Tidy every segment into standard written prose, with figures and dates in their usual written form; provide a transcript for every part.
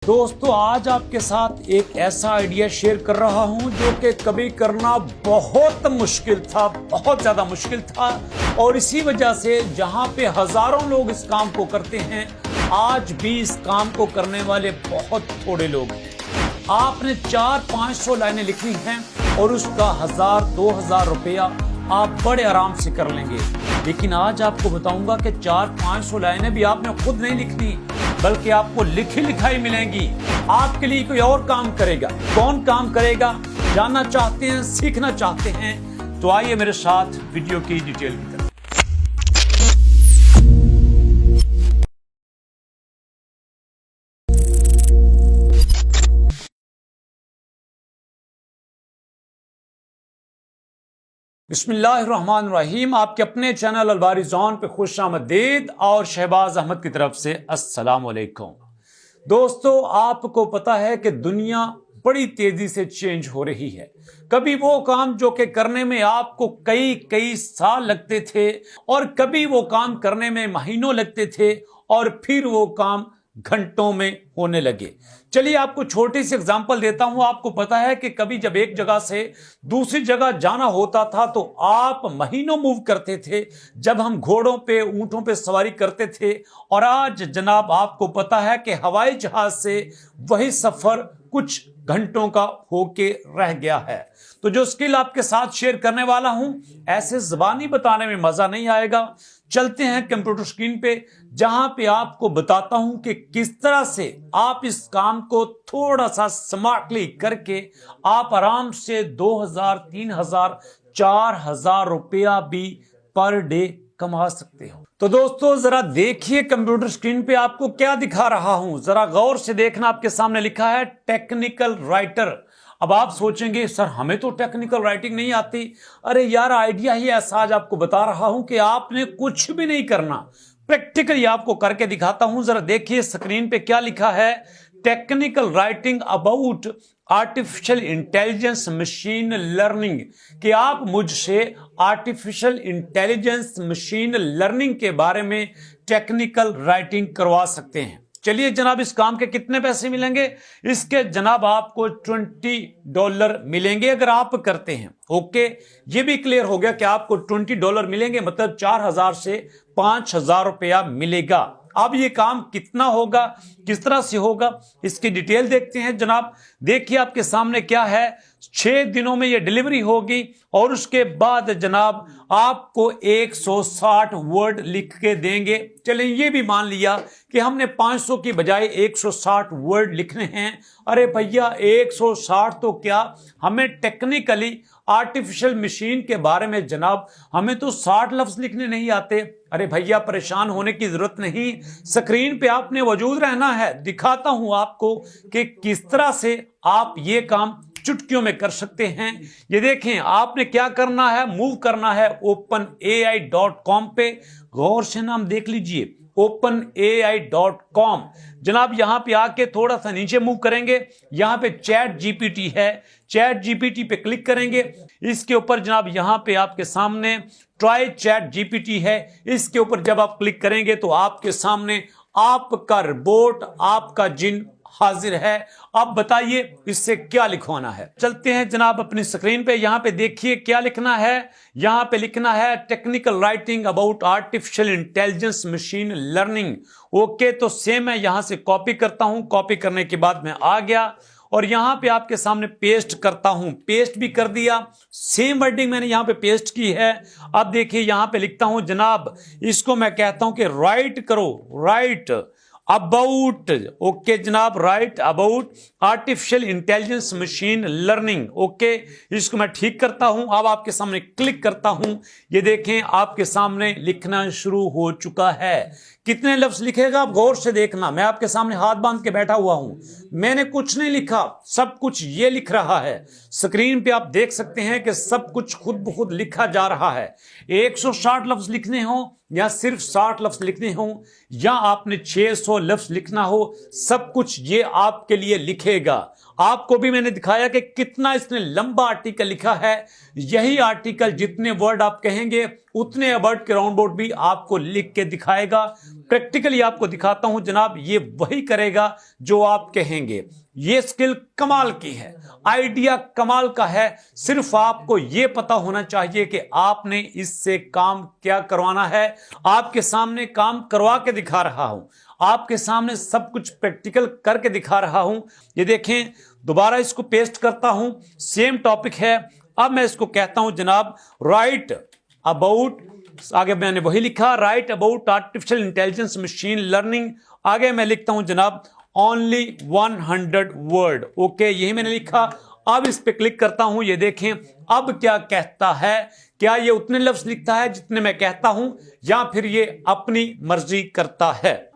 दोस्तों आज आपके साथ एक ऐसा आइडिया शेयर कर रहा हूं जो कि कभी करना बहुत मुश्किल था, बहुत ज्यादा मुश्किल था। और इसी वजह से जहां पे हजारों लोग इस काम को करते हैं, आज भी इस काम को करने वाले बहुत थोड़े लोग हैं। आपने 400-500 लाइनें लिखनी हैं और उसका 1000-2000 रुपया आप बड़े आराम से कर लेंगे। लेकिन आज आपको बताऊंगा कि 400-500 लाइनें भी आपने खुद नहीं लिखनी, बल्कि आपको लिखी लिखाई मिलेंगी। आपके लिए कोई और काम करेगा। कौन काम करेगा? जानना चाहते हैं, सीखना चाहते हैं? तो आइए मेरे साथ वीडियो की डिटेल की तरफ। बिस्मिल्लाहिर्रहमानिर्रहीम। आपके अपने चैनल अलबारी जोन पे खुश आमदीद और शहबाज अहमद की तरफ से अस्सलाम वालेकुम। दोस्तों आपको पता है कि दुनिया बड़ी तेजी से चेंज हो रही है। कभी वो काम जो कि करने में आपको कई कई साल लगते थे और कभी वो काम करने में महीनों लगते थे और फिर वो काम घंटों में होने लगे। चलिए आपको छोटी सी एग्जांपल देता हूं। आपको पता है कि कभी जब एक जगह से दूसरी जगह जाना होता था तो आप महीनों मूव करते थे, जब हम घोड़ों पे ऊंटों पे सवारी करते थे। और आज जनाब आपको पता है कि हवाई जहाज से वही सफर कुछ घंटों का होके रह गया है। तो जो स्किल आपके साथ शेयर करने वाला हूं, ऐसे ज़बानी बताने में मजा नहीं आएगा। चलते हैं कंप्यूटर स्क्रीन पे, जहां पे आपको बताता हूं कि किस तरह से आप इस काम को थोड़ा सा स्मार्टली करके आप आराम से 2000, 3000, 4000 रुपया भी पर डे कमा सकते हो। तो दोस्तों जरा देखिए कंप्यूटर स्क्रीन पे आपको क्या दिखा रहा हूं, जरा गौर से देखना। आपके सामने लिखा है टेक्निकल राइटर। अब आप सोचेंगे सर हमें तो टेक्निकल राइटिंग नहीं आती। अरे यार आइडिया ही ऐसा आज आपको बता रहा हूं कि आपने कुछ भी नहीं करना, प्रैक्टिकली आपको करके दिखाता हूं। जरा देखिए स्क्रीन पे क्या लिखा है, technical writing about artificial intelligence machine learning. कि आप मुझसे आर्टिफिशियल इंटेलिजेंस मशीन लर्निंग के बारे में टेक्निकल राइटिंग करवा सकते हैं। चलिए जनाब इस काम के कितने पैसे मिलेंगे? इसके जनाब आपको $20 मिलेंगे अगर आप करते हैं। ओके, ये भी क्लियर हो गया कि आपको $20 मिलेंगे, मतलब 4000 से 5000 रुपया मिलेगा। अब ये काम कितना होगा, किस तरह से होगा, इसकी डिटेल देखते हैं जनाब। देखिए आपके सामने क्या है, 6 दिनों में ये डिलीवरी होगी और उसके बाद जनाब आपको 160 वर्ड लिख के देंगे। चलिए ये भी मान लिया कि हमने 500 की बजाय 160 वर्ड लिखने हैं। अरे भैया 160 तो क्या, हमें टेक्निकली आर्टिफिशियल मशीन के बारे में जनाब हमें तो 60 लफ्ज लिखने नहीं आते। अरे भैया परेशान होने की जरूरत नहीं, स्क्रीन पे आपने मौजूद रहना है। दिखाता हूं आपको कि किस तरह से आप ये काम चुटकियों में कर सकते हैं। ये देखें आपने क्या करना है, मूव करना है openai.com पे। गौर से नाम देख लीजिए openai.com। जनाब यहां पे आके थोड़ा सा नीचे मूव करेंगे, यहां पे चैट जीपीटी है, चैट जीपीटी पे क्लिक करेंगे। इसके ऊपर जनाब यहां पे आपके सामने ट्राई चैट जीपीटी है, इसके ऊपर जब आप क्लिक करेंगे तो आपके सामने आपका रोबोट, आपका जिन हाजिर है। अब बताइए इससे क्या लिखवाना है। चलते हैं जनाब अपनी स्क्रीन पे, यहां पे देखिए क्या लिखना है। यहां पे लिखना है technical writing about artificial intelligence machine learning. Okay, तो सेम मैं यहां से कॉपी करता हूं। कॉपी करने के बाद मैं आ गया और यहां पे आपके सामने पेस्ट करता हूं। पेस्ट भी कर दिया, सेम वर्डिंग मैंने यहां पे पेस्ट की है। अब देखिए यहां पे लिखता हूं जनाब, इसको मैं कहता हूं कि राइट करो, राइट अबाउट। ओके जनाब, right about artificial intelligence machine learning. Okay, इसको मैं ठीक करता हूं। अब आपके सामने क्लिक करता हूं, ये देखें आपके सामने लिखना शुरू हो चुका है। कितने लफ्ज लिखेगा आप गौर से देखना। मैं आपके सामने हाथ बांध के बैठा हुआ हूं, मैंने कुछ नहीं लिखा, सब कुछ ये लिख रहा है। स्क्रीन पे आप देख सकते हैं कि सब कुछ खुद ब खुद लिखा जा रहा है। 160 लफ्ज लिखने हो या सिर्फ 60 लफ्ज लिखने हो या आपने 600 लफ्ज लिखना हो, सब कुछ ये आपके लिए लिखेगा। आपको भी मैंने दिखाया कि कितना इसने लंबा आर्टिकल लिखा है। यही आर्टिकल जितने वर्ड आप कहेंगे उतने वर्ड के राउंड बोर्ड भी आपको लिख के दिखाएगा। प्रैक्टिकली आपको दिखाता हूं जनाब, ये वही करेगा जो आप कहेंगे। ये स्किल कमाल की है, आइडिया कमाल का है। सिर्फ आपको ये पता होना चाहिए कि आपने इससे काम क्या करवाना है। आपके सामने काम करवा के दिखा रहा हूं, आपके सामने सब कुछ प्रैक्टिकल करके दिखा रहा हूं। ये देखें, दोबारा इसको पेस्ट करता हूं, सेम टॉपिक है। अब मैं इसको कहता हूं जनाब राइट अबाउट, आगे मैंने वही लिखा, right about artificial intelligence machine learning. आगे मैं लिखता हूं जनाब ओनली 100 वर्ड। ओके, यही मैंने लिखा। अब इस पे क्लिक करता हूं, ये देखें अब क्या कहता है। क्या ये उतने लफ्ज लिखता है जितने मैं कहता हूं, या फिर ये अपनी मर्जी करता है?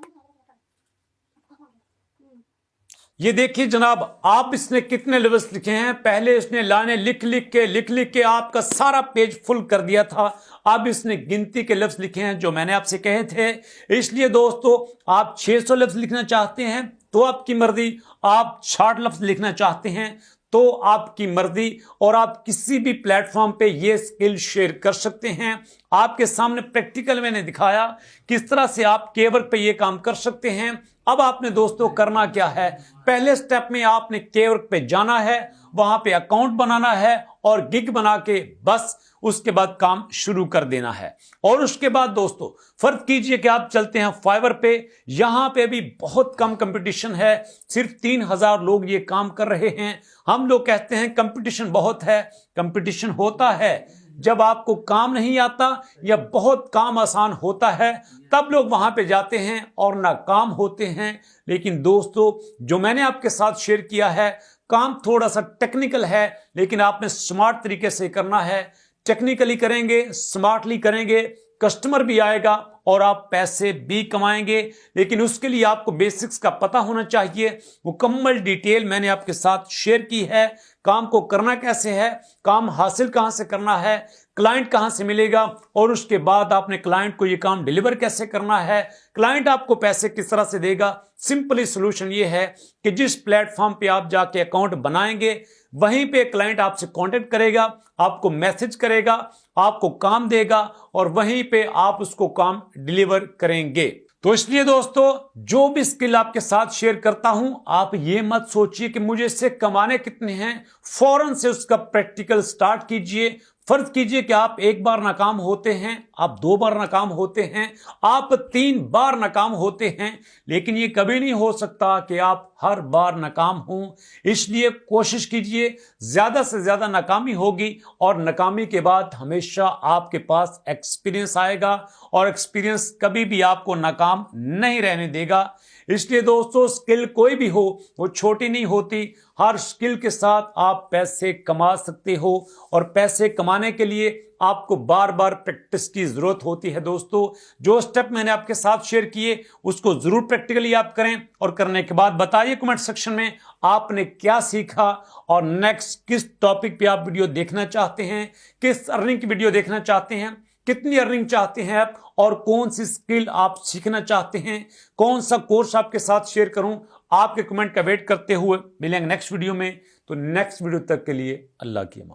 ये देखिए जनाब, आप इसने कितने लफ्ज लिखे हैं। पहले इसने लाने लिख लिख के आपका सारा पेज फुल कर दिया था। अब इसने गिनती के लफ्ज लिखे हैं जो मैंने आपसे कहे थे। इसलिए दोस्तों, आप 600 लफ्ज लिखना चाहते हैं तो आपकी मर्जी, आप 60 लफ्ज लिखना चाहते हैं तो आपकी मर्जी, और आप किसी भी प्लेटफॉर्म पे ये स्किल शेयर कर सकते हैं। आपके सामने प्रैक्टिकल मैंने दिखाया किस तरह से आप केवर्क पे ये काम कर सकते हैं। अब आपने दोस्तों करना क्या है, पहले स्टेप में आपने केवर्क पे जाना है, वहां पे अकाउंट बनाना है और गिग बना के बस उसके बाद काम शुरू कर देना है। और उसके बाद दोस्तों फर्ज कीजिए कि आप चलते हैं फाइवर पे, यहां पे भी बहुत कम कंपटीशन है, सिर्फ 3000 लोग ये काम कर रहे हैं। हम लोग कहते हैं कंपटीशन बहुत है, कंपटीशन होता है जब आपको काम नहीं आता या बहुत काम आसान होता है, तब लोग वहां पे जाते हैं और नाकाम होते हैं। लेकिन दोस्तों, जो मैंने आपके साथ शेयर किया है, काम थोड़ा सा टेक्निकल है, लेकिन आपने स्मार्ट तरीके से करना है। टेक्निकली करेंगे, स्मार्टली करेंगे, कस्टमर भी आएगा और आप पैसे भी कमाएंगे। लेकिन उसके लिए आपको बेसिक्स का पता होना चाहिए। मुकम्मल डिटेल मैंने आपके साथ शेयर की है। काम को करना कैसे है, काम हासिल कहां से करना है, क्लाइंट कहां से मिलेगा, और उसके बाद आपने क्लाइंट को यह काम डिलीवर कैसे करना है, क्लाइंट आपको पैसे किस तरह से देगा। सिंपली सॉल्यूशन ये है कि जिस प्लेटफॉर्म पे आप जाके अकाउंट बनाएंगे वहीं पे क्लाइंट आपसे कांटेक्ट करेगा, आपको मैसेज करेगा, आपको काम देगा और वहीं पे आप उसको काम डिलीवर करेंगे। तो इसलिए दोस्तों, जो भी स्किल आपके साथ शेयर करता हूं, आप ये मत सोचिए कि मुझे इससे कमाने कितने हैं। फौरन से उसका प्रैक्टिकल स्टार्ट कीजिए। फर्ज कीजिए कि आप एक बार नाकाम होते हैं, आप 2 बार नाकाम होते हैं, आप 3 बार नाकाम होते हैं, लेकिन ये कभी नहीं हो सकता कि आप हर बार नाकाम हों। इसलिए कोशिश कीजिए, ज्यादा से ज्यादा नाकामी होगी और नाकामी के बाद हमेशा आपके पास एक्सपीरियंस आएगा और एक्सपीरियंस कभी भी आपको नाकाम नहीं रहने देगा। इसलिए दोस्तों, स्किल कोई भी हो वो छोटी नहीं होती। हर स्किल के साथ आप पैसे कमा सकते हो और पैसे कमाने के लिए आपको बार बार प्रैक्टिस की जरूरत होती है। दोस्तों, जो स्टेप मैंने आपके साथ शेयर किए उसको जरूर प्रैक्टिकली आप करें और करने के बाद बताइए कमेंट सेक्शन में आपने क्या सीखा और नेक्स्ट किस टॉपिक पे आप वीडियो देखना चाहते हैं, किस अर्निंग की वीडियो देखना चाहते हैं, कितनी अर्निंग चाहते हैं आप, और कौन सी स्किल आप सीखना चाहते हैं, कौन सा कोर्स आपके साथ शेयर करूं। आपके कमेंट का वेट करते हुए मिलेंगे नेक्स्ट वीडियो में। तो नेक्स्ट वीडियो तक के लिए अल्लाह की अमान।